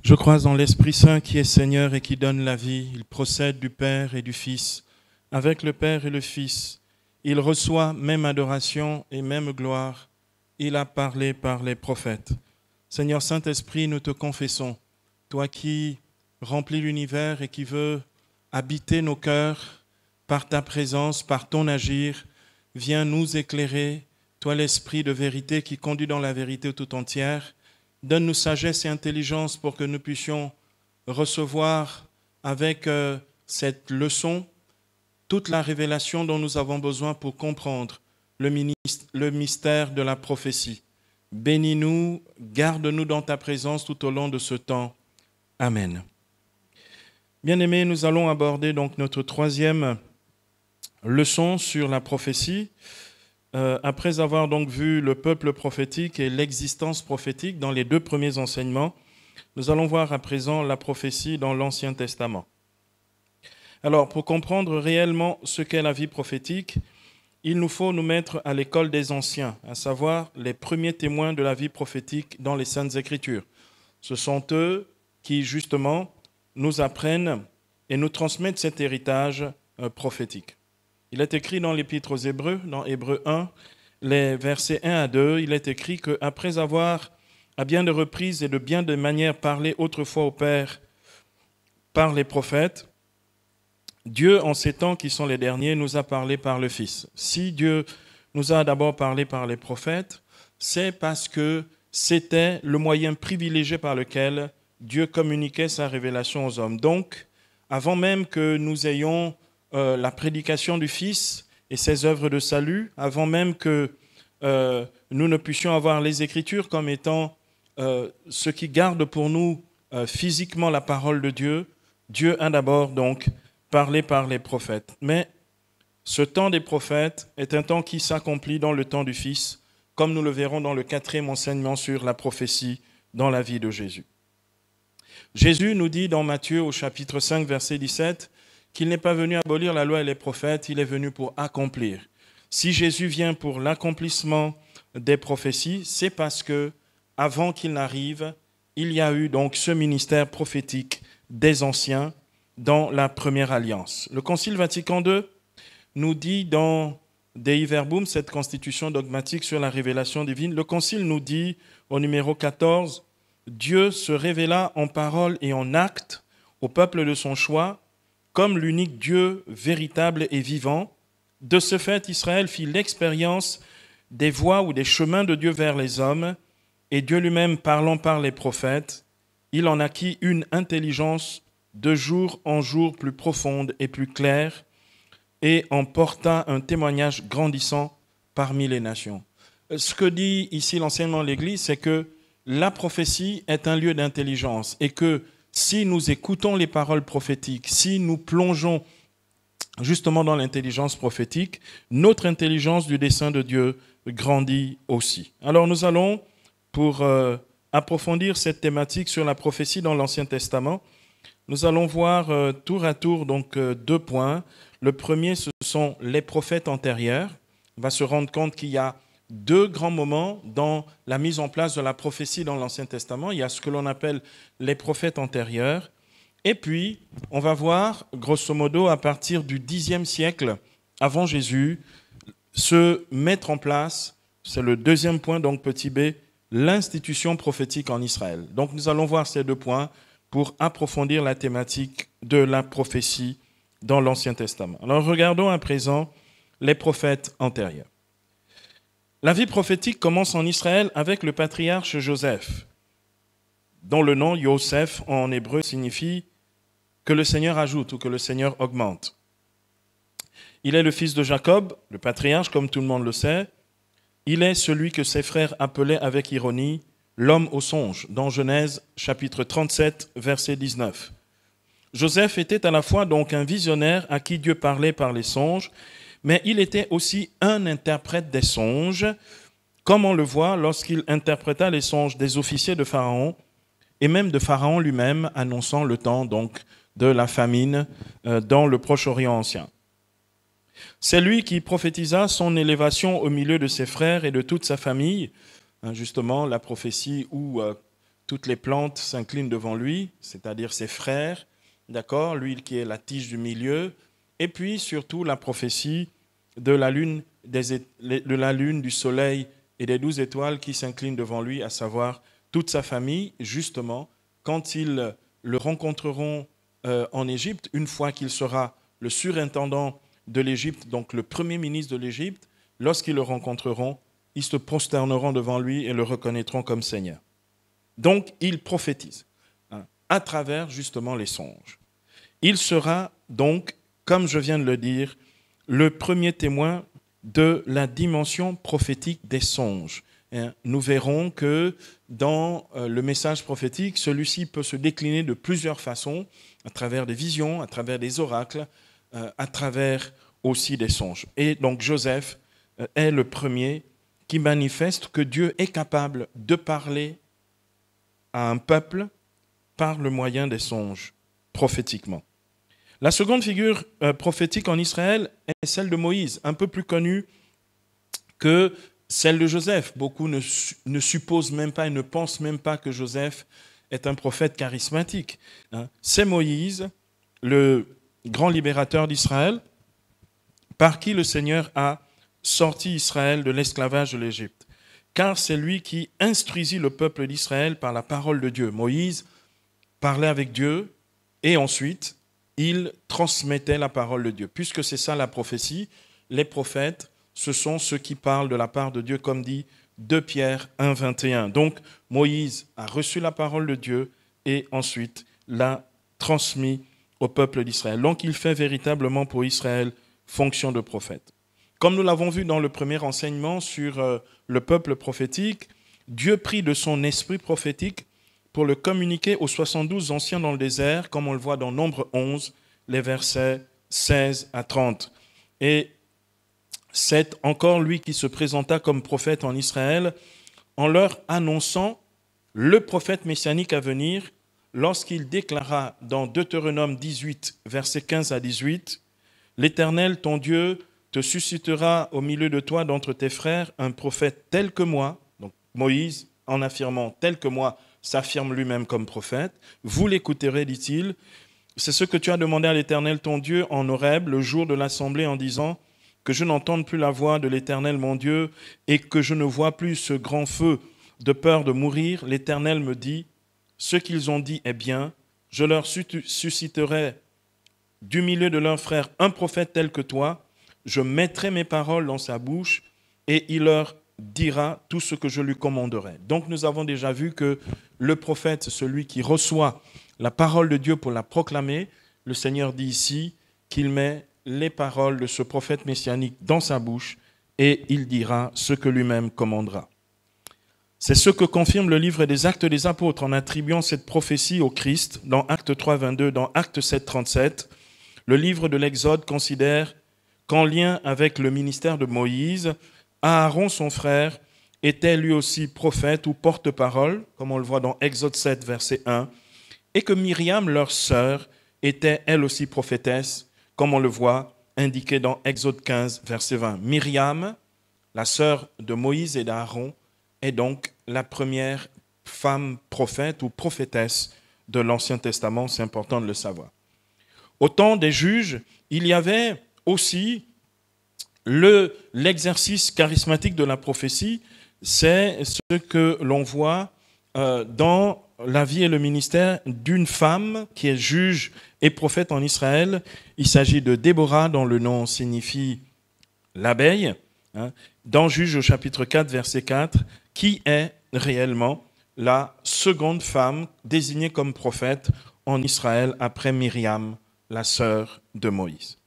Je crois en l'Esprit Saint qui est Seigneur et qui donne la vie. Il procède du Père et du Fils. Avec le Père et le Fils, il reçoit même adoration et même gloire. Il a parlé par les prophètes. Seigneur Saint-Esprit, nous te confessons, toi qui remplis l'univers et qui veux habiter nos cœurs par ta présence, par ton agir, viens nous éclairer, toi l'Esprit de vérité qui conduit dans la vérité tout entière. Donne-nous sagesse et intelligence pour que nous puissions recevoir avec cette leçon toute la révélation dont nous avons besoin pour comprendre le mystère de la prophétie. Bénis-nous, garde-nous dans ta présence tout au long de ce temps. Amen. Bien-aimés, nous allons aborder donc notre troisième leçon sur la prophétie. Après avoir donc vu le peuple prophétique et l'existence prophétique dans les deux premiers enseignements, nous allons voir à présent la prophétie dans l'Ancien Testament. Alors, pour comprendre réellement ce qu'est la vie prophétique, il nous faut nous mettre à l'école des anciens, à savoir les premiers témoins de la vie prophétique dans les Saintes Écritures. Ce sont eux qui, justement, nous apprennent et nous transmettent cet héritage prophétique. Il est écrit dans l'Épître aux Hébreux, dans Hébreux 1, les versets 1 à 2, il est écrit qu'après avoir, à bien de reprises et de bien de manières, parlé autrefois au Père par les prophètes, Dieu, en ces temps qui sont les derniers, nous a parlé par le Fils. Si Dieu nous a d'abord parlé par les prophètes, c'est parce que c'était le moyen privilégié par lequel Dieu communiquait sa révélation aux hommes. Donc, avant même que nous ayons la prédication du Fils et ses œuvres de salut, avant même que nous ne puissions avoir les Écritures comme étant ce qui garde pour nous physiquement la parole de Dieu, Dieu a d'abord donc parlé par les prophètes. Mais ce temps des prophètes est un temps qui s'accomplit dans le temps du Fils, comme nous le verrons dans le 4e enseignement sur la prophétie dans la vie de Jésus. Jésus nous dit dans Matthieu au chapitre 5, verset 17, qu'il n'est pas venu abolir la loi et les prophètes, il est venu pour accomplir. Si Jésus vient pour l'accomplissement des prophéties, c'est parce que, avant qu'il n'arrive, il y a eu donc ce ministère prophétique des anciens dans la première alliance. Le Concile Vatican II nous dit dans Dei Verbum, cette constitution dogmatique sur la révélation divine, le Concile nous dit au numéro 14, Dieu se révéla en parole et en acte au peuple de son choix comme l'unique Dieu véritable et vivant. De ce fait, Israël fit l'expérience des voies ou des chemins de Dieu vers les hommes, et Dieu lui-même parlant par les prophètes, il en acquit une intelligence de jour en jour plus profonde et plus claire, et en porta un témoignage grandissant parmi les nations. Ce que dit ici l'enseignement de l'Église, c'est que la prophétie est un lieu d'intelligence, et que si nous écoutons les paroles prophétiques, si nous plongeons justement dans l'intelligence prophétique, notre intelligence du dessein de Dieu grandit aussi. Alors nous allons, pour approfondir cette thématique sur la prophétie dans l'Ancien Testament, nous allons voir tour à tour donc deux points. Le premier, ce sont les prophètes antérieurs. On va se rendre compte qu'il y a deux grands moments dans la mise en place de la prophétie dans l'Ancien Testament. Il y a ce que l'on appelle les prophètes antérieurs. Et puis, on va voir, grosso modo, à partir du Xe siècle avant Jésus, se mettre en place, c'est le deuxième point, donc petit b, l'institution prophétique en Israël. Donc nous allons voir ces deux points pour approfondir la thématique de la prophétie dans l'Ancien Testament. Alors regardons à présent les prophètes antérieurs. La vie prophétique commence en Israël avec le patriarche Joseph, dont le nom Yosef en hébreu signifie que le Seigneur ajoute ou que le Seigneur augmente. Il est le fils de Jacob, le patriarche, comme tout le monde le sait. Il est celui que ses frères appelaient avec ironie l'homme au songe, dans Genèse chapitre 37, verset 19. Joseph était à la fois donc un visionnaire à qui Dieu parlait par les songes, mais il était aussi un interprète des songes, comme on le voit lorsqu'il interpréta les songes des officiers de Pharaon, et même de Pharaon lui-même, annonçant le temps donc de la famine dans le Proche-Orient ancien. C'est lui qui prophétisa son élévation au milieu de ses frères et de toute sa famille, justement la prophétie où toutes les plantes s'inclinent devant lui, c'est-à-dire ses frères, d'accord, lui qui est la tige du milieu, et puis surtout la prophétie de la lune, du soleil et des 12 étoiles qui s'inclinent devant lui, à savoir toute sa famille, justement, quand ils le rencontreront en Égypte, une fois qu'il sera le surintendant de l'Égypte, donc le premier ministre de l'Égypte, lorsqu'ils le rencontreront, ils se prosterneront devant lui et le reconnaîtront comme Seigneur. Donc, il prophétise à travers justement les songes. Il sera donc, comme je viens de le dire, le premier témoin de la dimension prophétique des songes. Nous verrons que dans le message prophétique, celui-ci peut se décliner de plusieurs façons, à travers des visions, à travers des oracles, à travers aussi des songes. Et donc Joseph est le premier qui manifeste que Dieu est capable de parler à un peuple par le moyen des songes, prophétiquement. La seconde figure prophétique en Israël est celle de Moïse, un peu plus connue que celle de Joseph. Beaucoup ne supposent même pas et ne pensent même pas que Joseph est un prophète charismatique. C'est Moïse, le grand libérateur d'Israël, par qui le Seigneur a sorti Israël de l'esclavage de l'Égypte. Car c'est lui qui instruisit le peuple d'Israël par la parole de Dieu. Moïse parlait avec Dieu et ensuite il transmettait la parole de Dieu. Puisque c'est ça la prophétie, les prophètes, ce sont ceux qui parlent de la part de Dieu, comme dit 2 Pierre 1, 21. Donc Moïse a reçu la parole de Dieu et ensuite l'a transmis au peuple d'Israël. Donc il fait véritablement pour Israël fonction de prophète. Comme nous l'avons vu dans le premier enseignement sur le peuple prophétique, Dieu prit de son esprit prophétique pour le communiquer aux 72 anciens dans le désert, comme on le voit dans Nombre 11, les versets 16 à 30. Et c'est encore lui qui se présenta comme prophète en Israël en leur annonçant le prophète messianique à venir lorsqu'il déclara dans Deutéronome 18, versets 15 à 18, « L'Éternel, ton Dieu, te suscitera au milieu de toi, d'entre tes frères, un prophète tel que moi. » Donc Moïse, en affirmant « tel que moi », s'affirme lui-même comme prophète. « Vous l'écouterez, dit-il. C'est ce que tu as demandé à l'Éternel, ton Dieu, en Horeb, le jour de l'assemblée, en disant « Que je n'entende plus la voix de l'Éternel, mon Dieu, et que je ne vois plus ce grand feu de peur de mourir. L'Éternel me dit, ce qu'ils ont dit est bien. Je leur susciterai du milieu de leurs frères un prophète tel que toi. Je mettrai mes paroles dans sa bouche et il leur dira tout ce que je lui commanderai. » Donc nous avons déjà vu que le prophète, celui qui reçoit la parole de Dieu pour la proclamer, le Seigneur dit ici qu'il met les paroles de ce prophète messianique dans sa bouche et il dira ce que lui-même commandera. C'est ce que confirme le livre des Actes des Apôtres en attribuant cette prophétie au Christ dans Actes 3, 22, dans Actes 7, 37. Le livre de l'Exode considère qu'en lien avec le ministère de Moïse, Aaron, son frère, était lui aussi prophète ou porte-parole, comme on le voit dans Exode 7, verset 1, et que Myriam, leur sœur, était elle aussi prophétesse, comme on le voit indiqué dans Exode 15, verset 20. Myriam, la sœur de Moïse et d'Aaron, est donc la première femme prophète ou prophétesse de l'Ancien Testament, c'est important de le savoir. Au temps des juges, il y avait aussi l'exercice charismatique de la prophétie, c'est ce que l'on voit dans la vie et le ministère d'une femme qui est juge et prophète en Israël. Il s'agit de Déborah, dont le nom signifie l'abeille, dans Juges au chapitre 4, verset 4, qui est réellement la seconde femme désignée comme prophète en Israël après Myriam, la sœur de Moïse.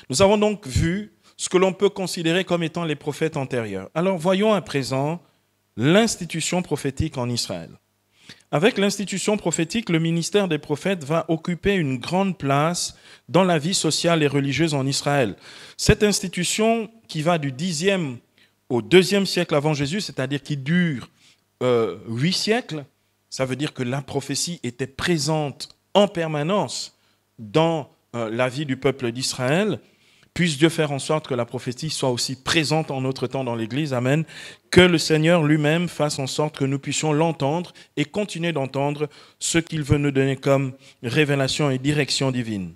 Nous avons donc vu ce que l'on peut considérer comme étant les prophètes antérieurs. Alors voyons à présent l'institution prophétique en Israël. Avec l'institution prophétique, le ministère des prophètes va occuper une grande place dans la vie sociale et religieuse en Israël. Cette institution qui va du 10e au 2e siècle avant Jésus, c'est-à-dire qui dure 8 siècles, ça veut dire que la prophétie était présente en permanence dans la vie du peuple d'Israël, Puisse Dieu faire en sorte que la prophétie soit aussi présente en notre temps dans l'Église. Amen. Que le Seigneur lui-même fasse en sorte que nous puissions l'entendre et continuer d'entendre ce qu'il veut nous donner comme révélation et direction divine.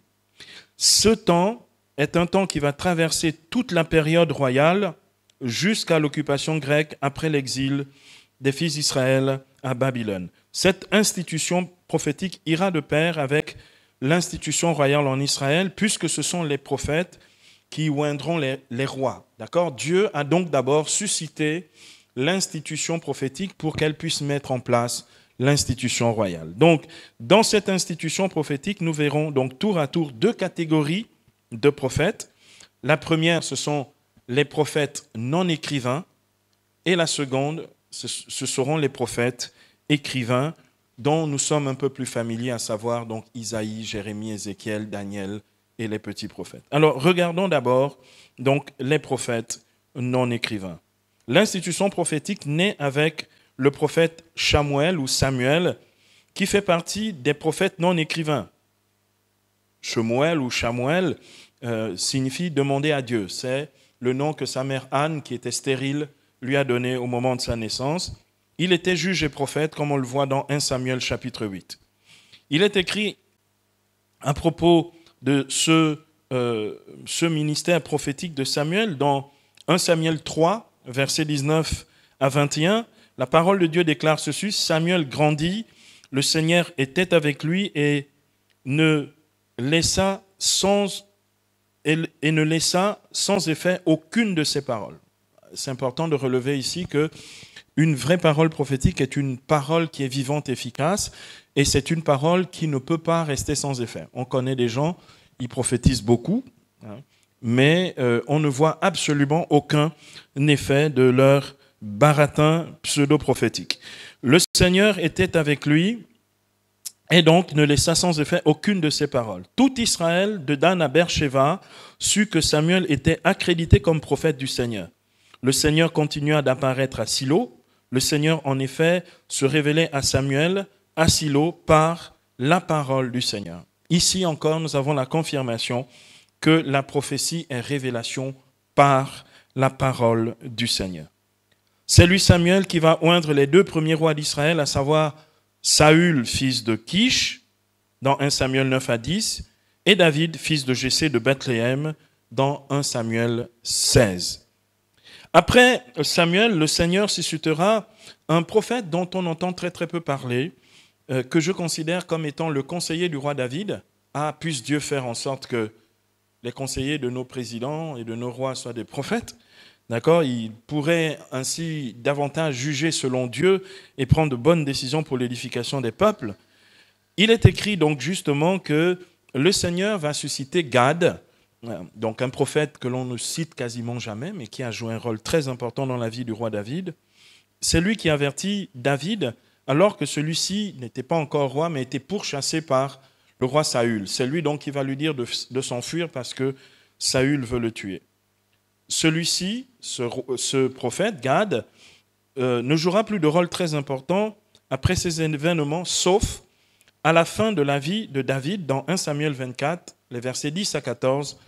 Ce temps est un temps qui va traverser toute la période royale jusqu'à l'occupation grecque après l'exil des fils d'Israël à Babylone. Cette institution prophétique ira de pair avec l'institution royale en Israël, puisque ce sont les prophètes qui oindront les rois. D'accord ? Dieu a donc d'abord suscité l'institution prophétique pour qu'elle puisse mettre en place l'institution royale. Donc, dans cette institution prophétique, nous verrons donc tour à tour deux catégories de prophètes. La première, ce sont les prophètes non écrivains, et la seconde, ce seront les prophètes écrivains dont nous sommes un peu plus familiers, à savoir donc Isaïe, Jérémie, Ézéchiel, Daniel et les petits prophètes. Alors, regardons d'abord donc les prophètes non écrivains. L'institution prophétique naît avec le prophète Shamuel ou Samuel, qui fait partie des prophètes non écrivains. Shemuel ou Shamuel signifie demander à Dieu. C'est le nom que sa mère Anne, qui était stérile, lui a donné au moment de sa naissance. Il était juge et prophète, comme on le voit dans 1 Samuel chapitre 8. Il est écrit à propos de ce ministère prophétique de Samuel dans 1 Samuel 3, versets 19 à 21. La parole de Dieu déclare ceci: Samuel grandit, le Seigneur était avec lui et ne laissa sans effet aucune de ses paroles. C'est important de relever ici que une vraie parole prophétique est une parole qui est vivante, efficace, et c'est une parole qui ne peut pas rester sans effet. On connaît des gens, ils prophétisent beaucoup, mais on ne voit absolument aucun effet de leur baratin pseudo-prophétique. Le Seigneur était avec lui et donc ne laissa sans effet aucune de ses paroles. Tout Israël, de Dan à Beersheba, sut que Samuel était accrédité comme prophète du Seigneur. Le Seigneur continua d'apparaître à Silo. Le Seigneur, en effet, se révélait à Samuel à Silo par la parole du Seigneur. Ici encore, nous avons la confirmation que la prophétie est révélation par la parole du Seigneur. C'est lui, Samuel, qui va oindre les deux premiers rois d'Israël, à savoir Saül, fils de Kish, dans 1 Samuel 9 à 10, et David, fils de Jessé de Bethléem, dans 1 Samuel 16. Après Samuel, le Seigneur suscitera un prophète dont on entend très très peu parler, que je considère comme étant le conseiller du roi David. Ah, puisse Dieu faire en sorte que les conseillers de nos présidents et de nos rois soient des prophètes. D'accord ? Ils pourraient ainsi davantage juger selon Dieu et prendre de bonnes décisions pour l'édification des peuples. Il est écrit donc justement que le Seigneur va susciter Gad, donc un prophète que l'on ne cite quasiment jamais, mais qui a joué un rôle très important dans la vie du roi David. C'est lui qui avertit David, alors que celui-ci n'était pas encore roi, mais était pourchassé par le roi Saül. C'est lui donc qui va lui dire de s'enfuir parce que Saül veut le tuer. Celui-ci, ce prophète, Gad, ne jouera plus de rôle très important après ces événements, sauf à la fin de la vie de David, dans 1 Samuel 24, les versets 10 à 14,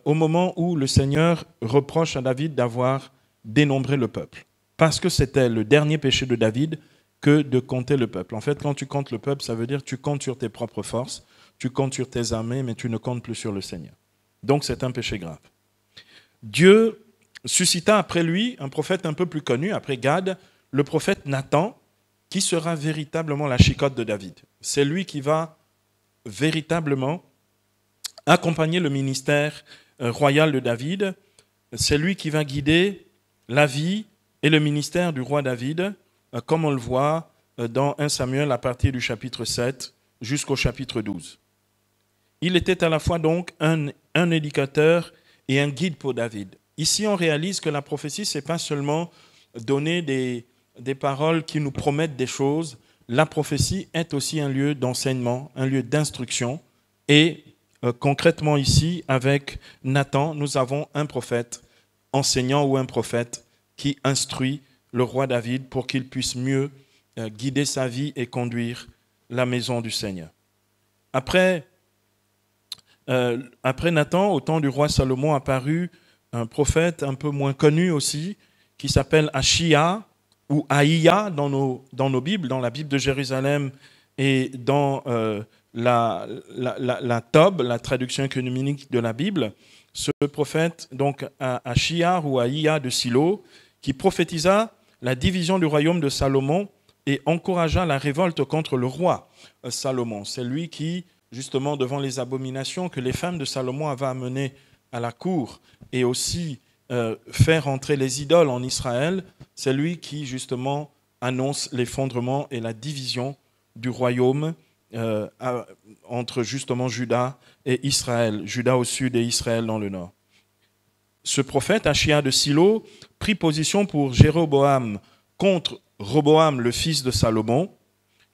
au moment où le Seigneur reproche à David d'avoir dénombré le peuple. Parce que c'était le dernier péché de David que de compter le peuple. En fait, quand tu comptes le peuple, ça veut dire que tu comptes sur tes propres forces, tu comptes sur tes armées, mais tu ne comptes plus sur le Seigneur. Donc c'est un péché grave. Dieu suscita après lui un prophète un peu plus connu, après Gad, le prophète Nathan, qui sera véritablement la chicotte de David. C'est lui qui va véritablement accompagner le ministère royal de David. C'est lui qui va guider la vie et le ministère du roi David, comme on le voit dans 1 Samuel à partir du chapitre 7 jusqu'au chapitre 12. Il était à la fois donc un éducateur et un guide pour David. Ici, on réalise que la prophétie, ce n'est pas seulement donner des paroles qui nous promettent des choses. La prophétie est aussi un lieu d'enseignement, un lieu d'instruction. Et concrètement ici, avec Nathan, nous avons un prophète enseignant ou un prophète qui instruit le roi David pour qu'il puisse mieux guider sa vie et conduire la maison du Seigneur. Après après Nathan, au temps du roi Salomon, apparut un prophète un peu moins connu aussi, qui s'appelle Achia ou Aïa dans nos Bibles, dans la Bible de Jérusalem et dans la Tob, la traduction œcuménique de la Bible. Ce prophète, donc Achia ou Aïa de Silo, qui prophétisa la division du royaume de Salomon et encouragea la révolte contre le roi Salomon. C'est lui qui, justement, devant les abominations que les femmes de Salomon avaient amenées à la cour et aussi faire entrer les idoles en Israël, c'est lui qui, justement, annonce l'effondrement et la division du royaume entre, justement, Juda et Israël, Juda au sud et Israël dans le nord. Ce prophète, Achia de Silo, prit position pour Jéroboam contre Roboam, le fils de Salomon,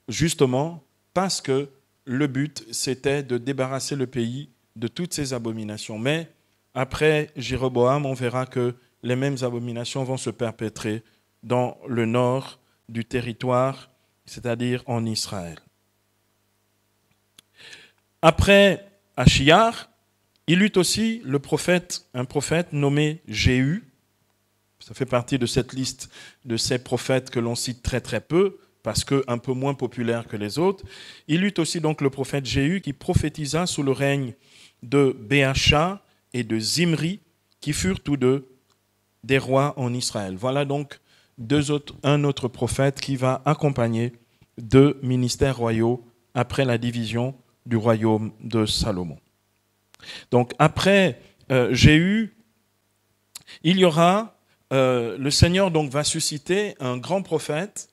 justement parce que le but, c'était de débarrasser le pays de toutes ces abominations. Mais après Jéroboam, on verra que les mêmes abominations vont se perpétrer dans le nord du territoire, c'est-à-dire en Israël. Après Achia, il eut aussi un prophète nommé Jéhu. Ça fait partie de cette liste de ces prophètes que l'on cite très très peu, parce qu'un peu moins populaire que les autres. Il eut aussi donc le prophète Jéhu qui prophétisa sous le règne de Béacha et de Zimri, qui furent tous deux des rois en Israël. Voilà donc un autre prophète qui va accompagner deux ministères royaux après la division du royaume de Salomon. Donc après Jéhu, il y aura, le Seigneur donc va susciter un grand prophète,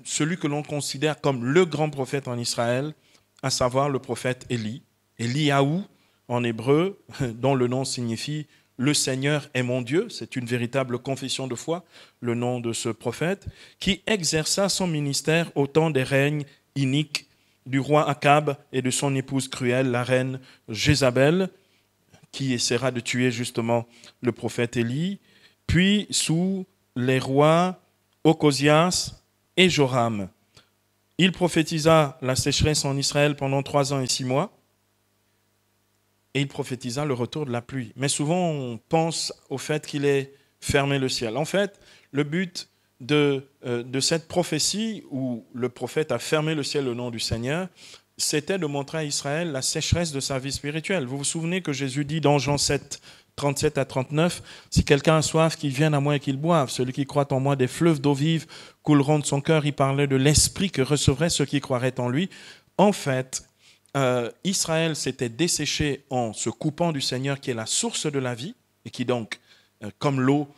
celui que l'on considère comme le grand prophète en Israël, à savoir le prophète Élie, Eliaou en hébreu, dont le nom signifie « Le Seigneur est mon Dieu », c'est une véritable confession de foi, le nom de ce prophète, qui exerça son ministère au temps des règnes iniques du roi Akab et de son épouse cruelle, la reine Jézabel, qui essaiera de tuer justement le prophète Élie, puis sous les rois Ocosias et Joram. Il prophétisa la sécheresse en Israël pendant 3 ans et 6 mois, et il prophétisa le retour de la pluie. Mais souvent, on pense au fait qu'il ait fermé le ciel. En fait, le but de cette prophétie, où le prophète a fermé le ciel au nom du Seigneur, c'était de montrer à Israël la sécheresse de sa vie spirituelle. Vous vous souvenez que Jésus dit dans Jean 7, 37 à 39, « Si quelqu'un a soif, qu'il vienne à moi et qu'il boive. Celui qui croit en moi, des fleuves d'eau vive couleront de son cœur. » Il parlait de l'esprit que recevraient ceux qui croiraient en lui. En fait, Israël s'était desséché en se coupant du Seigneur qui est la source de la vie et qui donc, comme l'eau,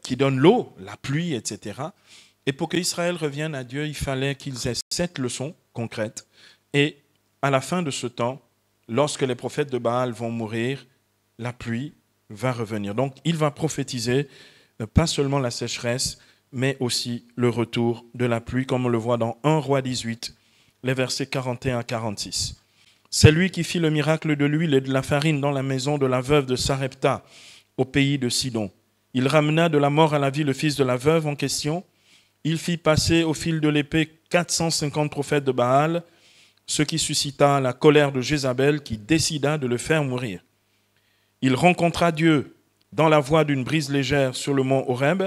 qui donne l'eau, la pluie, etc. Et pour qu'Israël revienne à Dieu, il fallait qu'ils aient cette leçon concrète. Et à la fin de ce temps, lorsque les prophètes de Baal vont mourir, la pluie va revenir. Donc il va prophétiser pas seulement la sécheresse, mais aussi le retour de la pluie, comme on le voit dans 1 Roi 18, les versets 41 à 46. C'est lui qui fit le miracle de l'huile et de la farine dans la maison de la veuve de Sarepta, au pays de Sidon. Il ramena de la mort à la vie le fils de la veuve en question. Il fit passer au fil de l'épée 450 prophètes de Baal, ce qui suscita la colère de Jézabel qui décida de le faire mourir. Il rencontra Dieu dans la voie d'une brise légère sur le mont Horeb,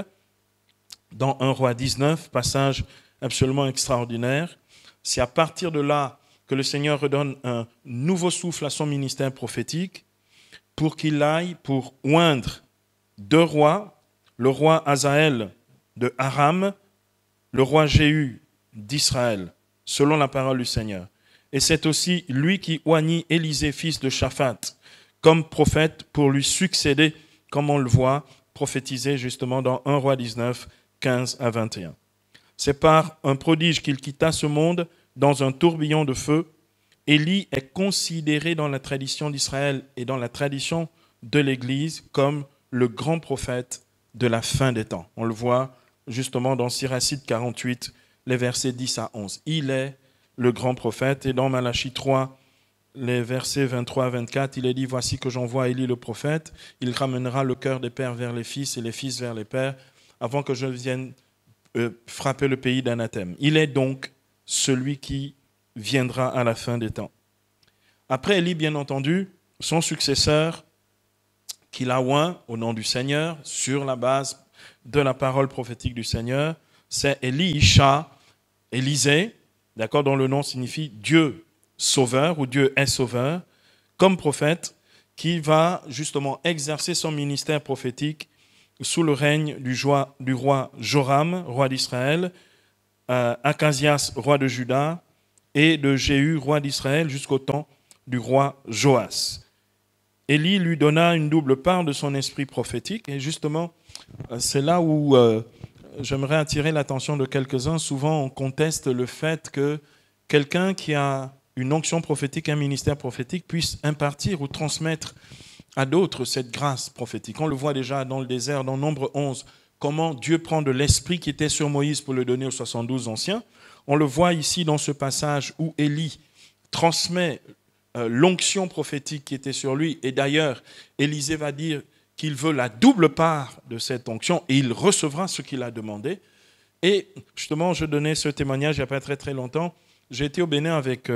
dans 1 Roi 19, passage absolument extraordinaire. C'est à partir de là que le Seigneur redonne un nouveau souffle à son ministère prophétique pour qu'il aille pour oindre 2 rois, le roi Hazaël de Aram, le roi Jéhu d'Israël, selon la parole du Seigneur. Et c'est aussi lui qui oignit Élisée, fils de Shaphat, comme prophète pour lui succéder, comme on le voit prophétisé justement dans 1 Roi 19, 15 à 21. C'est par un prodige qu'il quitta ce monde dans un tourbillon de feu. Élie est considéré dans la tradition d'Israël et dans la tradition de l'Église comme le grand prophète de la fin des temps. On le voit justement dans Siracide 48, les versets 10 à 11. Il est le grand prophète. Et dans Malachie 3, les versets 23 à 24, il est dit « Voici que j'envoie Élie le prophète. Il ramènera le cœur des pères vers les fils et les fils vers les pères, avant que je vienne frapper le pays d'anathème. » Il est donc celui qui viendra à la fin des temps. Après Élie, bien entendu, son successeur qu'il a oint au nom du Seigneur, sur la base de la parole prophétique du Seigneur, c'est Élisha, Élisée, d'accord, dont le nom signifie Dieu sauveur ou Dieu est sauveur, comme prophète, qui va justement exercer son ministère prophétique sous le règne du roi Joram, roi d'Israël, Achazias, roi de Juda, et de Jéhu, roi d'Israël, jusqu'au temps du roi Joas. Élie lui donna une double part de son esprit prophétique, et justement, c'est là où j'aimerais attirer l'attention de quelques-uns. Souvent, on conteste le fait que quelqu'un qui a une onction prophétique, un ministère prophétique, puisse impartir ou transmettre à d'autres cette grâce prophétique. On le voit déjà dans le désert, dans Nombre 11, comment Dieu prend de l'esprit qui était sur Moïse pour le donner aux 72 anciens. On le voit ici dans ce passage où Élie transmet l'onction prophétique qui était sur lui. Et d'ailleurs, Élisée va dire qu'il veut la double part de cette onction et il recevra ce qu'il a demandé. Et justement, je donnais ce témoignage il n'y a pas très très longtemps. J'ai été au Bénin avec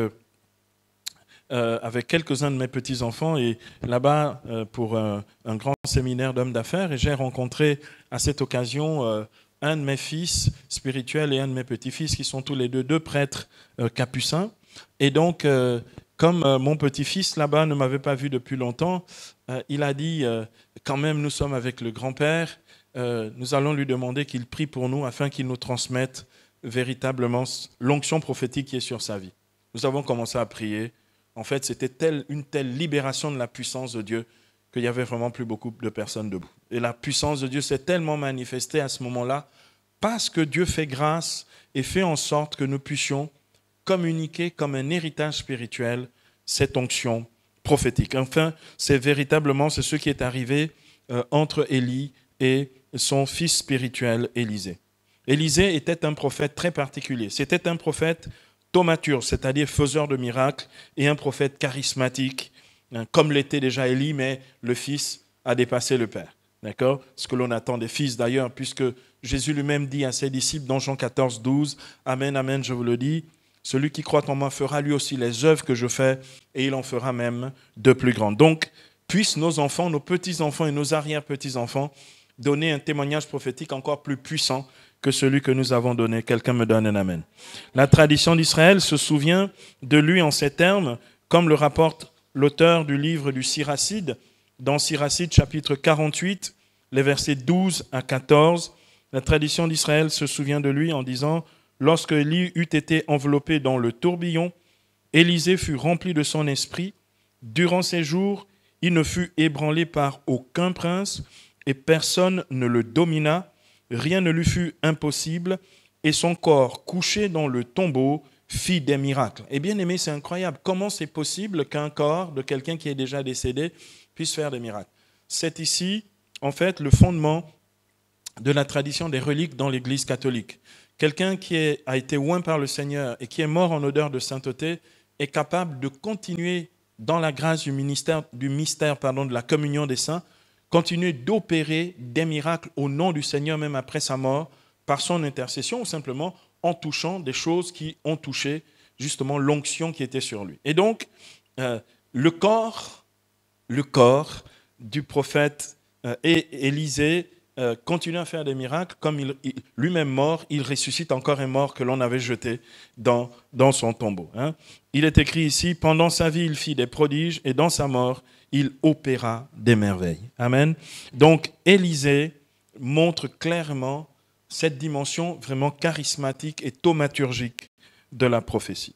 quelques-uns de mes petits-enfants et là-bas pour un grand séminaire d'hommes d'affaires. Et j'ai rencontré à cette occasion un de mes fils spirituels et un de mes petits-fils qui sont tous les deux prêtres capucins. Et donc, comme mon petit-fils là-bas ne m'avait pas vu depuis longtemps, il a dit, quand même nous sommes avec le grand-père, nous allons lui demander qu'il prie pour nous afin qu'il nous transmette véritablement l'onction prophétique qui est sur sa vie. Nous avons commencé à prier. En fait, c'était une telle libération de la puissance de Dieu qu'il n'y avait vraiment plus beaucoup de personnes debout. Et la puissance de Dieu s'est tellement manifestée à ce moment-là parce que Dieu fait grâce et fait en sorte que nous puissions communiquer comme un héritage spirituel cette onction prophétique. Enfin, c'est ce qui est arrivé entre Élie et son fils spirituel Élisée. Élisée était un prophète très particulier. C'était un prophète thaumaturge, c'est-à-dire faiseur de miracles, et un prophète charismatique, comme l'était déjà Élie, mais le fils a dépassé le père. D'accord ? Ce que l'on attend des fils d'ailleurs, puisque Jésus lui-même dit à ses disciples dans Jean 14, 12, « Amen, amen, je vous le dis, celui qui croit en moi fera lui aussi les œuvres que je fais, et il en fera même de plus grandes. » Donc, puissent nos enfants, nos petits-enfants et nos arrière-petits-enfants donner un témoignage prophétique encore plus puissant que celui que nous avons donné. Quelqu'un me donne un amen. La tradition d'Israël se souvient de lui en ces termes, comme le rapporte l'auteur du livre du Siracide, dans Siracide chapitre 48, les versets 12 à 14. La tradition d'Israël se souvient de lui en disant « Lorsque Élie eut été enveloppé dans le tourbillon, Élisée fut rempli de son esprit. Durant ces jours, il ne fut ébranlé par aucun prince et personne ne le domina. Rien ne lui fut impossible, et son corps, couché dans le tombeau, fit des miracles. » Et bien aimé, c'est incroyable. Comment c'est possible qu'un corps de quelqu'un qui est déjà décédé puisse faire des miracles? C'est ici, en fait, le fondement de la tradition des reliques dans l'Église catholique. Quelqu'un qui a été oint par le Seigneur et qui est mort en odeur de sainteté est capable de continuer dans la grâce du mystère de la communion des saints, continuer d'opérer des miracles au nom du Seigneur, même après sa mort, par son intercession, ou simplement en touchant des choses qui ont touché justement l'onction qui était sur lui. Et donc, le corps du prophète Élisée continue à faire des miracles. Comme lui-même mort, il ressuscite encore un mort que l'on avait jeté dans son tombeau. Il est écrit ici, « Pendant sa vie, il fit des prodiges, et dans sa mort, il opéra des merveilles. » Amen. Donc, Élisée montre clairement cette dimension vraiment charismatique et thaumaturgique de la prophétie.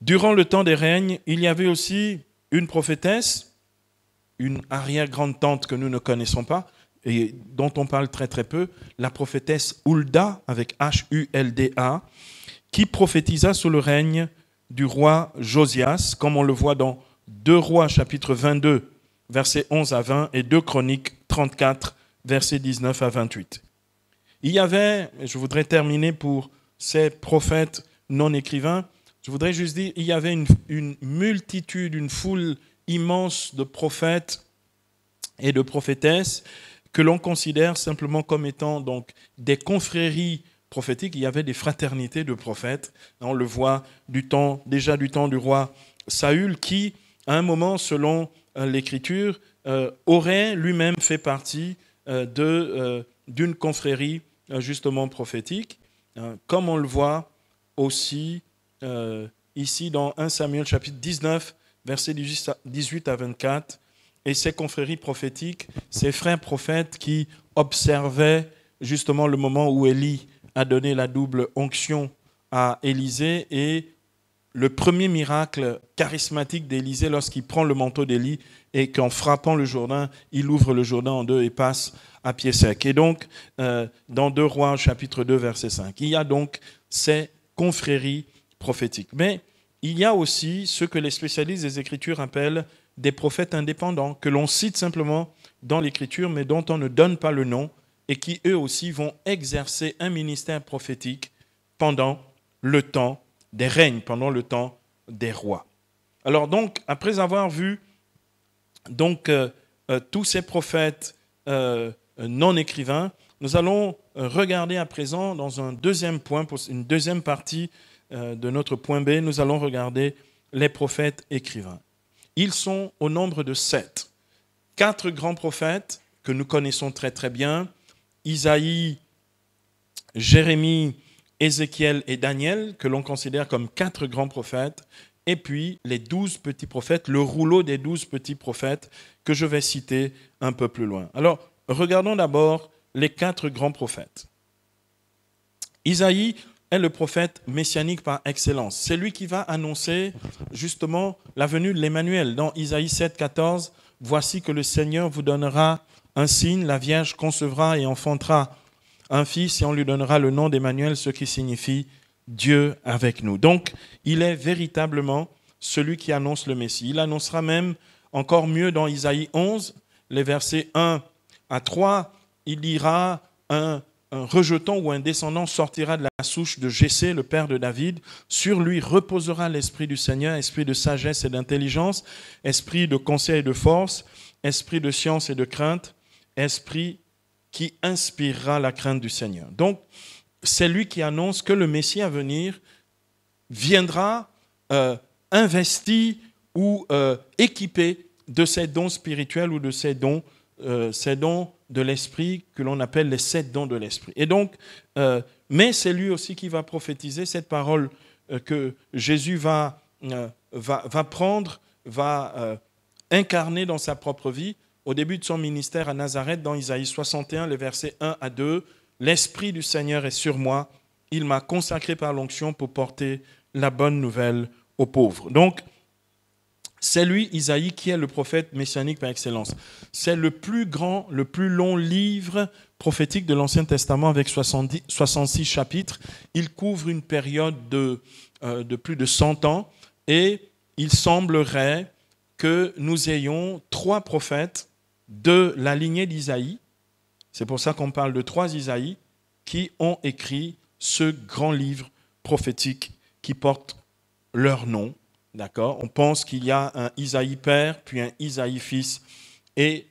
Durant le temps des règnes, il y avait aussi une prophétesse, une arrière-grande-tante que nous ne connaissons pas et dont on parle très très peu, la prophétesse Hulda, avec H-U-L-D-A, qui prophétisa sous le règne du roi Josias, comme on le voit dans 2 Rois chapitre 22, versets 11 à 20, et 2 Chroniques 34, versets 19 à 28. Il y avait, et je voudrais terminer pour ces prophètes non écrivains, je voudrais juste dire, il y avait une multitude, une foule immense de prophètes et de prophétesses que l'on considère simplement comme étant donc des confréries prophétiques. Il y avait des fraternités de prophètes. On le voit déjà du temps du roi Saül qui à un moment, selon l'Écriture, aurait lui-même fait partie d'une confrérie justement prophétique, comme on le voit aussi ici dans 1 Samuel chapitre 19, versets 18 à 24. Et ces confréries prophétiques, ces frères prophètes qui observaient justement le moment où Élie a donné la double onction à Élisée et le premier miracle charismatique d'Élisée lorsqu'il prend le manteau d'Élie et qu'en frappant le Jourdain, il ouvre le Jourdain en deux et passe à pied sec. Et donc, dans 2 Rois, chapitre 2, verset 5, il y a donc ces confréries prophétiques. Mais il y a aussi ce que les spécialistes des Écritures appellent des prophètes indépendants, que l'on cite simplement dans l'Écriture, mais dont on ne donne pas le nom, et qui eux aussi vont exercer un ministère prophétique pendant le temps des règnes, pendant le temps des rois. Alors donc, après avoir vu donc, tous ces prophètes non écrivains, nous allons regarder à présent dans un deuxième point, pour une deuxième partie de notre point B, nous allons regarder les prophètes écrivains. Ils sont au nombre de 7. 4 grands prophètes que nous connaissons très très bien, Isaïe, Jérémie, Ézéchiel et Daniel, que l'on considère comme 4 grands prophètes, et puis les 12 petits prophètes, le rouleau des 12 petits prophètes que je vais citer un peu plus loin. Alors, regardons d'abord les 4 grands prophètes. Isaïe est le prophète messianique par excellence. C'est lui qui va annoncer justement la venue de l'Emmanuel. Dans Isaïe 7, 14, « Voici que le Seigneur vous donnera un signe, la Vierge concevra et enfantera un fils et on lui donnera le nom d'Emmanuel, ce qui signifie Dieu avec nous. » Donc, il est véritablement celui qui annonce le Messie. Il annoncera même encore mieux dans Isaïe 11, les versets 1 à 3, il dira un rejeton ou un descendant sortira de la souche de Jessé, le père de David. Sur lui reposera l'esprit du Seigneur, esprit de sagesse et d'intelligence, esprit de conseil et de force, esprit de science et de crainte, esprit qui inspirera la crainte du Seigneur. Donc, c'est lui qui annonce que le Messie à venir viendra investi ou équipé de ces dons spirituels ou de ces dons de l'esprit que l'on appelle les 7 dons de l'esprit. Et donc, mais c'est lui aussi qui va prophétiser cette parole que Jésus va prendre, va incarner dans sa propre vie. Au début de son ministère à Nazareth, dans Isaïe 61, les versets 1 à 2, « L'Esprit du Seigneur est sur moi, il m'a consacré par l'onction pour porter la bonne nouvelle aux pauvres. » Donc, c'est lui, Isaïe, qui est le prophète messianique par excellence. C'est le plus grand, le plus long livre prophétique de l'Ancien Testament avec 66 chapitres. Il couvre une période de plus de 100 ans et il semblerait que nous ayons 3 prophètes de la lignée d'Isaïe. C'est pour ça qu'on parle de 3 Isaïe qui ont écrit ce grand livre prophétique qui porte leur nom. D'accord ? On pense qu'il y a un Isaïe père, puis un Isaïe fils, et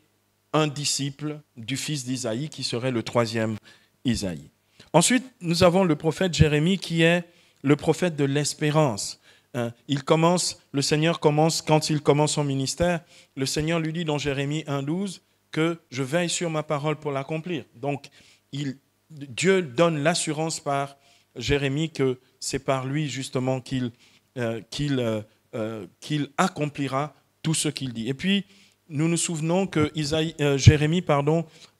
un disciple du fils d'Isaïe qui serait le 3e Isaïe. Ensuite, nous avons le prophète Jérémie qui est le prophète de l'espérance. Le Seigneur commence, quand il commence son ministère, le Seigneur lui dit dans Jérémie 1,12 que je veille sur ma parole pour l'accomplir. Donc, Dieu donne l'assurance par Jérémie que c'est par lui justement qu'il accomplira tout ce qu'il dit. Et puis, nous nous souvenons que Jérémie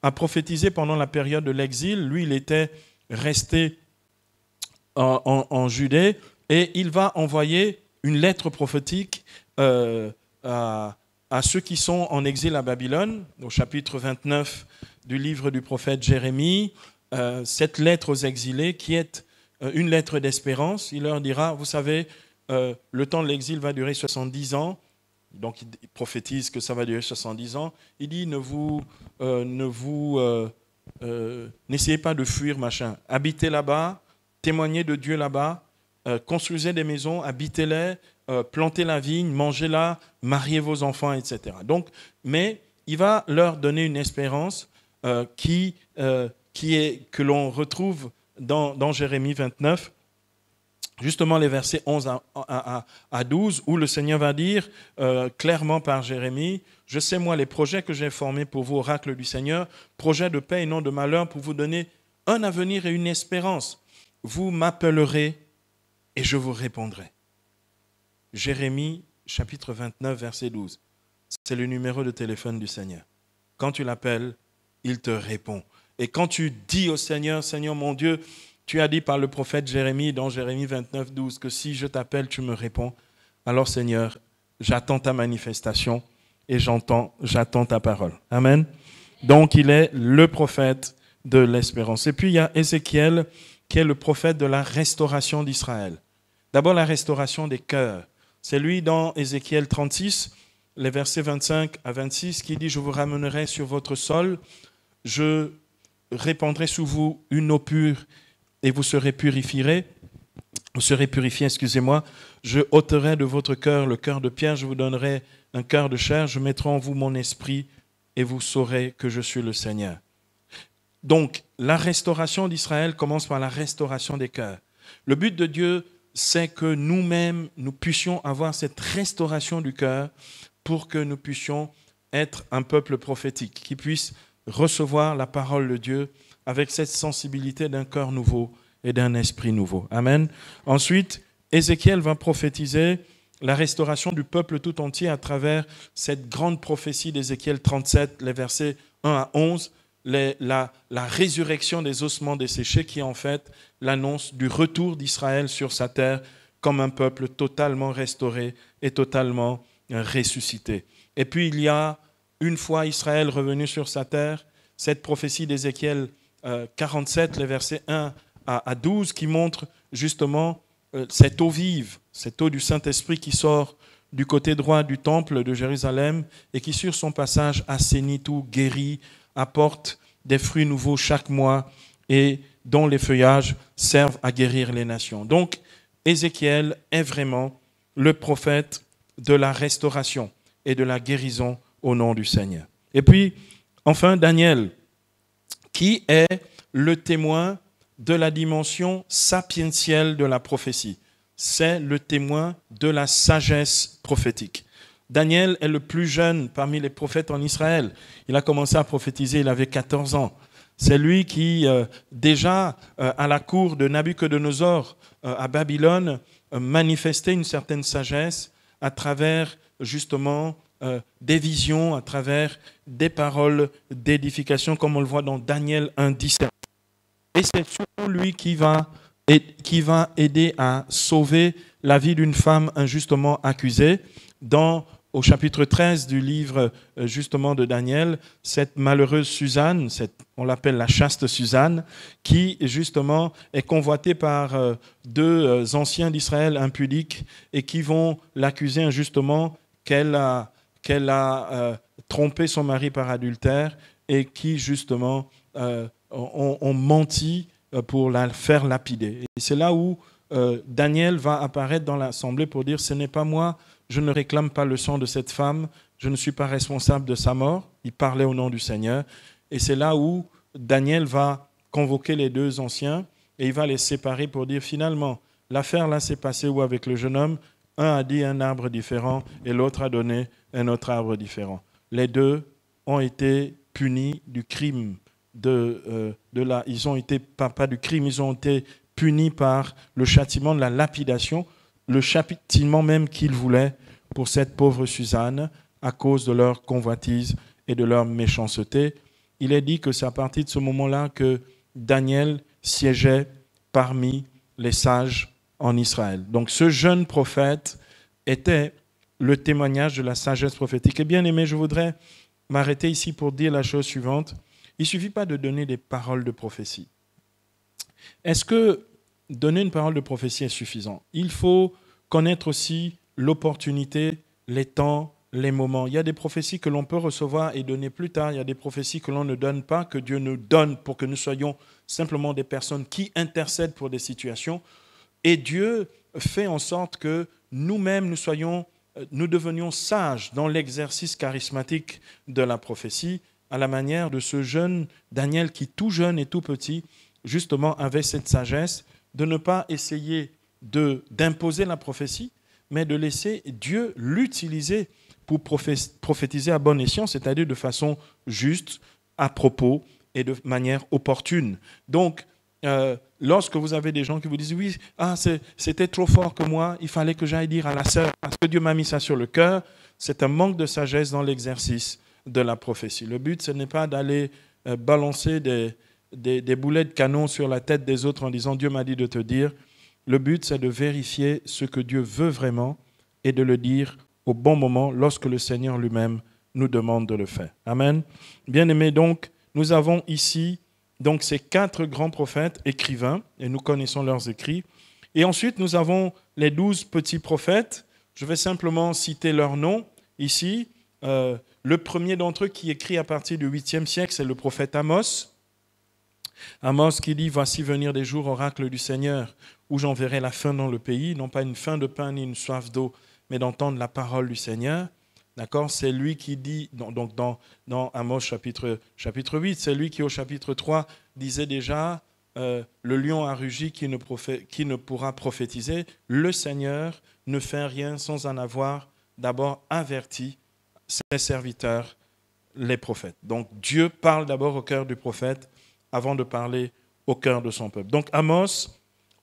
a prophétisé pendant la période de l'exil. Lui, il était resté en Judée et il va envoyer une lettre prophétique à ceux qui sont en exil à Babylone, au chapitre 29 du livre du prophète Jérémie. Cette lettre aux exilés qui est une lettre d'espérance. Il leur dira, vous savez, le temps de l'exil va durer 70 ans, donc il prophétise que ça va durer 70 ans. Il dit, n'essayez pas de fuir, machin. Habitez là-bas, témoignez de Dieu là-bas, construisez des maisons, habitez-les, plantez la vigne, mangez-la, mariez vos enfants, etc. Donc, mais il va leur donner une espérance que l'on retrouve dans Jérémie 29. justement les versets 11 à 12, où le Seigneur va dire clairement par Jérémie, « Je sais moi les projets que j'ai formés pour vous, oracle du Seigneur, projets de paix et non de malheur, pour vous donner un avenir et une espérance. Vous m'appellerez et je vous répondrai. » Jérémie, chapitre 29, verset 12. C'est le numéro de téléphone du Seigneur. Quand tu l'appelles, il te répond. Et quand tu dis au Seigneur, « Seigneur mon Dieu, tu as dit par le prophète Jérémie, dans Jérémie 29, 12, que si je t'appelle, tu me réponds. Alors Seigneur, j'attends ta manifestation et j'attends ta parole. » Amen. Donc il est le prophète de l'espérance. Et puis il y a Ézéchiel, qui est le prophète de la restauration d'Israël. D'abord la restauration des cœurs. C'est lui dans Ézéchiel 36, les versets 25 à 26, qui dit « Je vous ramènerai sur votre sol, je répandrai sous vous une eau pure, et vous serez purifiés, je ôterai de votre cœur le cœur de pierre, je vous donnerai un cœur de chair, je mettrai en vous mon esprit, et vous saurez que je suis le Seigneur. » Donc, la restauration d'Israël commence par la restauration des cœurs. Le but de Dieu, c'est que nous-mêmes, nous puissions avoir cette restauration du cœur pour que nous puissions être un peuple prophétique, qui puisse recevoir la parole de Dieu avec cette sensibilité d'un cœur nouveau et d'un esprit nouveau. Amen. Ensuite, Ézéchiel va prophétiser la restauration du peuple tout entier à travers cette grande prophétie d'Ézéchiel 37, les versets 1 à 11, la résurrection des ossements desséchés, qui est en fait l'annonce du retour d'Israël sur sa terre comme un peuple totalement restauré et totalement ressuscité. Et puis il y a, une fois Israël revenu sur sa terre, cette prophétie d'Ézéchiel 47, les versets 1 à 12, qui montre justement cette eau vive, cette eau du Saint-Esprit qui sort du côté droit du temple de Jérusalem et qui, sur son passage, assainit tout, guérit, apporte des fruits nouveaux chaque mois et dont les feuillages servent à guérir les nations. Donc, Ézéchiel est vraiment le prophète de la restauration et de la guérison au nom du Seigneur. Et puis, enfin, Daniel, qui est le témoin de la dimension sapientielle de la prophétie. C'est le témoin de la sagesse prophétique. Daniel est le plus jeune parmi les prophètes en Israël. Il a commencé à prophétiser, il avait 14 ans. C'est lui qui, déjà à la cour de Nabuchodonosor à Babylone, manifestait une certaine sagesse à travers justement des visions, à travers des paroles d'édification, comme on le voit dans Daniel 1:17. Et c'est surtout lui qui va aider à sauver la vie d'une femme injustement accusée. Au chapitre 13 du livre justement de Daniel, cette malheureuse Suzanne, on l'appelle la chaste Suzanne, qui justement est convoitée par deux anciens d'Israël impudiques et qui vont l'accuser injustement qu'elle a trompé son mari par adultère et qui justement ont menti pour la faire lapider. Et c'est là où Daniel va apparaître dans l'assemblée pour dire « Ce n'est pas moi, je ne réclame pas le sang de cette femme, je ne suis pas responsable de sa mort. » Il parlait au nom du Seigneur. Et c'est là où Daniel va convoquer les deux anciens et il va les séparer pour dire finalement, l'affaire là s'est passée où avec le jeune homme, un a dit un arbre différent et l'autre a donné un autre arbre différent. Les deux ont été punis du crime ils ont été, pas du crime, ils ont été punis par le châtiment de la lapidation, le châtiment même qu'ils voulaient pour cette pauvre Suzanne à cause de leur convoitise et de leur méchanceté. Il est dit que c'est à partir de ce moment-là que Daniel siégeait parmi les sages en Israël. Donc ce jeune prophète était le témoignage de la sagesse prophétique. Et bien aimé, je voudrais m'arrêter ici pour dire la chose suivante. Il ne suffit pas de donner des paroles de prophétie. Est-ce que donner une parole de prophétie est suffisant? Il faut connaître aussi l'opportunité, les temps, les moments. Il y a des prophéties que l'on peut recevoir et donner plus tard. Il y a des prophéties que l'on ne donne pas, que Dieu nous donne pour que nous soyons simplement des personnes qui intercèdent pour des situations. Et Dieu fait en sorte que nous-mêmes, nous devenions sages dans l'exercice charismatique de la prophétie, à la manière de ce jeune Daniel qui, tout jeune et tout petit, justement avait cette sagesse de ne pas essayer d'imposer la prophétie, mais de laisser Dieu l'utiliser pour prophétiser à bon escient, c'est-à-dire de façon juste, à propos et de manière opportune. Donc, lorsque vous avez des gens qui vous disent « Oui, c'était trop fort que moi, il fallait que j'aille dire à la sœur, parce que Dieu m'a mis ça sur le cœur », c'est un manque de sagesse dans l'exercice de la prophétie. Le but, ce n'est pas d'aller balancer des boulets de canon sur la tête des autres en disant « Dieu m'a dit de te dire ». Le but, c'est de vérifier ce que Dieu veut vraiment et de le dire au bon moment lorsque le Seigneur lui-même nous demande de le faire. Amen. Bien-aimés, donc, nous avons ici donc, ces 4 grands prophètes écrivains, et nous connaissons leurs écrits. Et ensuite, nous avons les 12 petits prophètes. Je vais simplement citer leurs noms ici. Le premier d'entre eux qui écrit à partir du 8e siècle, c'est le prophète Amos. Amos qui dit « Voici venir des jours, oracle du Seigneur, où j'enverrai la faim dans le pays, non pas une faim de pain ni une soif d'eau, mais d'entendre la parole du Seigneur. » D'accord ? C'est lui qui dit, donc dans Amos chapitre 8, c'est lui qui au chapitre 3 disait déjà le lion a rugi qui ne pourra prophétiser. Le Seigneur ne fait rien sans en avoir d'abord averti ses serviteurs, les prophètes. Donc Dieu parle d'abord au cœur du prophète avant de parler au cœur de son peuple. Donc Amos,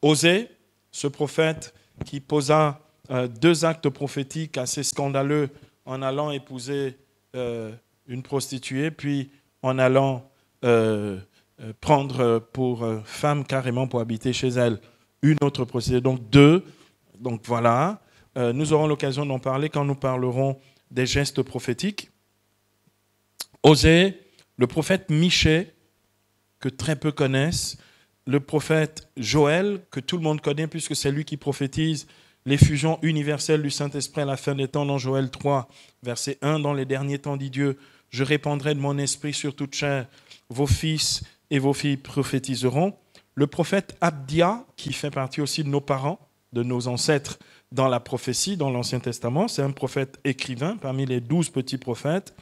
Osée, ce prophète qui posa 2 actes prophétiques assez scandaleux en allant épouser une prostituée, puis en allant prendre pour femme carrément pour habiter chez elle une autre prostituée. Donc 2, donc voilà. Nous aurons l'occasion d'en parler quand nous parlerons des gestes prophétiques. Osée, le prophète Michée, que très peu connaissent, le prophète Joël, que tout le monde connaît puisque c'est lui qui prophétise l'effusion universelle du Saint-Esprit à la fin des temps dans Joël 3, verset 1. Dans les derniers temps, dit Dieu, je répandrai de mon esprit sur toute chair, vos fils et vos filles prophétiseront. Le prophète Abdia, qui fait partie aussi de nos parents, de nos ancêtres dans la prophétie, dans l'Ancien Testament, c'est un prophète écrivain parmi les 12 petits prophètes.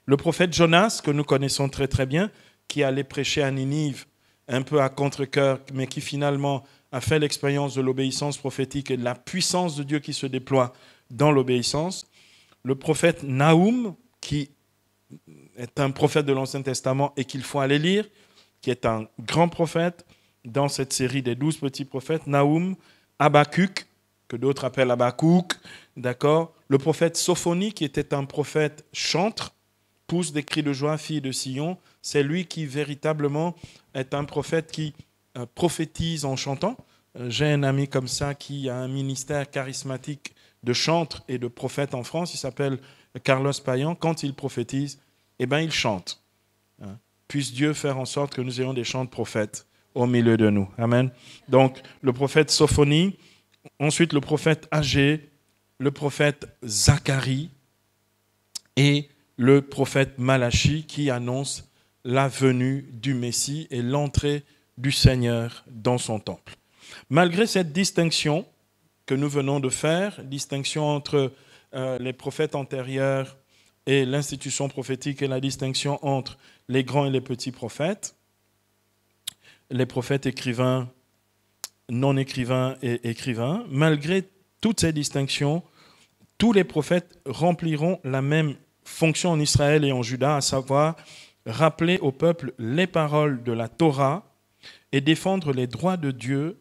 Le prophète Jonas, que nous connaissons très très bien, qui allait prêcher à Ninive un peu à contre-cœur, mais qui finalement a fait l'expérience de l'obéissance prophétique et de la puissance de Dieu qui se déploie dans l'obéissance. Le prophète Naoum, qui est un prophète de l'Ancien Testament et qu'il faut aller lire, qui est un grand prophète dans cette série des 12 petits prophètes. Naoum, Habakkuk, que d'autres appellent Habakkuk, d'accord. Le prophète Sophonie, qui était un prophète chantre, pousse des cris de joie, fille de Sion. C'est lui qui véritablement est un prophète qui prophétise en chantant. J'ai un ami comme ça qui a un ministère charismatique de chantre et de prophète en France. Il s'appelle Carlos Payan. Quand il prophétise, il chante. Puisse Dieu faire en sorte que nous ayons des chants de prophètes au milieu de nous. Amen. Donc, le prophète Sophonie, ensuite le prophète Agé, le prophète Zacharie et le prophète Malachi qui annonce la venue du Messie et l'entrée du Seigneur dans son temple. Malgré cette distinction que nous venons de faire, distinction entre les prophètes antérieurs et l'institution prophétique et la distinction entre les grands et les petits prophètes, les prophètes écrivains, non écrivains et écrivains, malgré toutes ces distinctions, tous les prophètes rempliront la même fonction en Israël et en Juda, à savoir rappeler au peuple les paroles de la Torah et défendre les droits de Dieu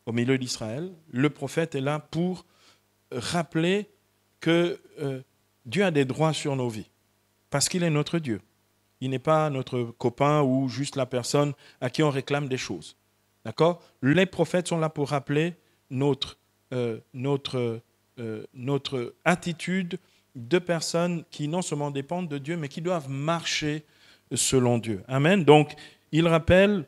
au milieu d'Israël. Le prophète est là pour rappeler que Dieu a des droits sur nos vies, parce qu'il est notre Dieu. Il n'est pas notre copain ou juste la personne à qui on réclame des choses. D'accord ? Les prophètes sont là pour rappeler notre attitude de personnes qui non seulement dépendent de Dieu, mais qui doivent marcher selon Dieu. Amen. Donc, ils rappellent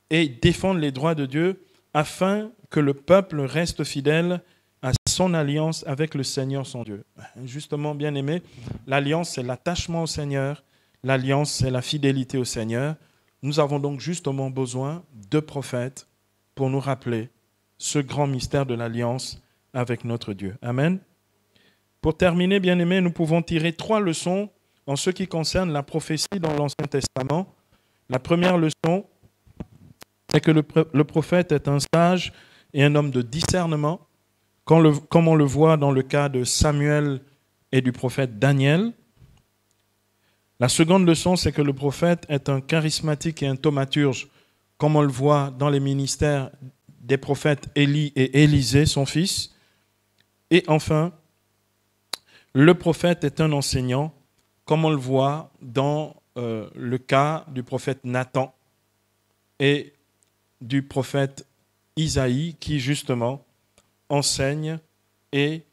et défendent les droits de Dieu afin que le peuple reste fidèle à son alliance avec le Seigneur son Dieu. Justement, bien aimé, l'alliance, c'est l'attachement au Seigneur. L'alliance, c'est la fidélité au Seigneur. Nous avons donc justement besoin de prophètes pour nous rappeler ce grand mystère de l'alliance avec notre Dieu. Amen. Pour terminer, bien aimé, nous pouvons tirer 3 leçons en ce qui concerne la prophétie dans l'Ancien Testament. La première leçon, c'est que le prophète est un sage et un homme de discernement, comme on le voit dans le cas de Samuel et du prophète Daniel. La seconde leçon, c'est que le prophète est un charismatique et un thaumaturge, comme on le voit dans les ministères des prophètes Élie et Élisée, son fils. Et enfin, le prophète est un enseignant, comme on le voit dans le cas du prophète Nathan et du prophète Isaïe, qui justement enseigne et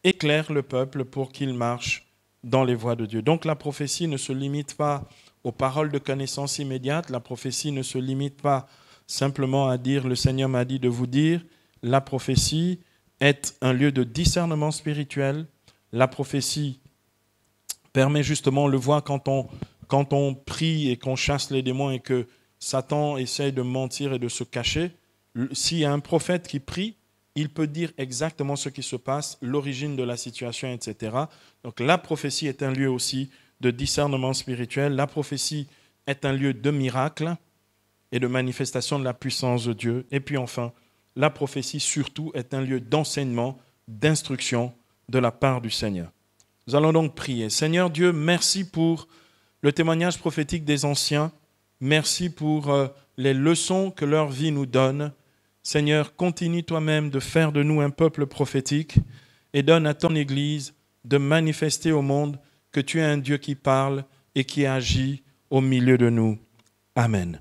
éclaire le peuple pour qu'il marche dans les voies de Dieu. Donc la prophétie ne se limite pas aux paroles de connaissance immédiate, la prophétie ne se limite pas simplement à dire « le Seigneur m'a dit de vous dire », la prophétie est un lieu de discernement spirituel. La prophétie permet justement, on le voit quand on prie et qu'on chasse les démons et que Satan essaye de mentir et de se cacher. S'il y a un prophète qui prie, il peut dire exactement ce qui se passe, l'origine de la situation, etc. Donc la prophétie est un lieu aussi de discernement spirituel. La prophétie est un lieu de miracle et de manifestation de la puissance de Dieu. Et puis enfin, la prophétie surtout est un lieu d'enseignement, d'instruction de la part du Seigneur. Nous allons donc prier. Seigneur Dieu, merci pour le témoignage prophétique des anciens. Merci pour les leçons que leur vie nous donne. Seigneur, continue toi-même de faire de nous un peuple prophétique et donne à ton Église de manifester au monde que tu es un Dieu qui parle et qui agit au milieu de nous. Amen.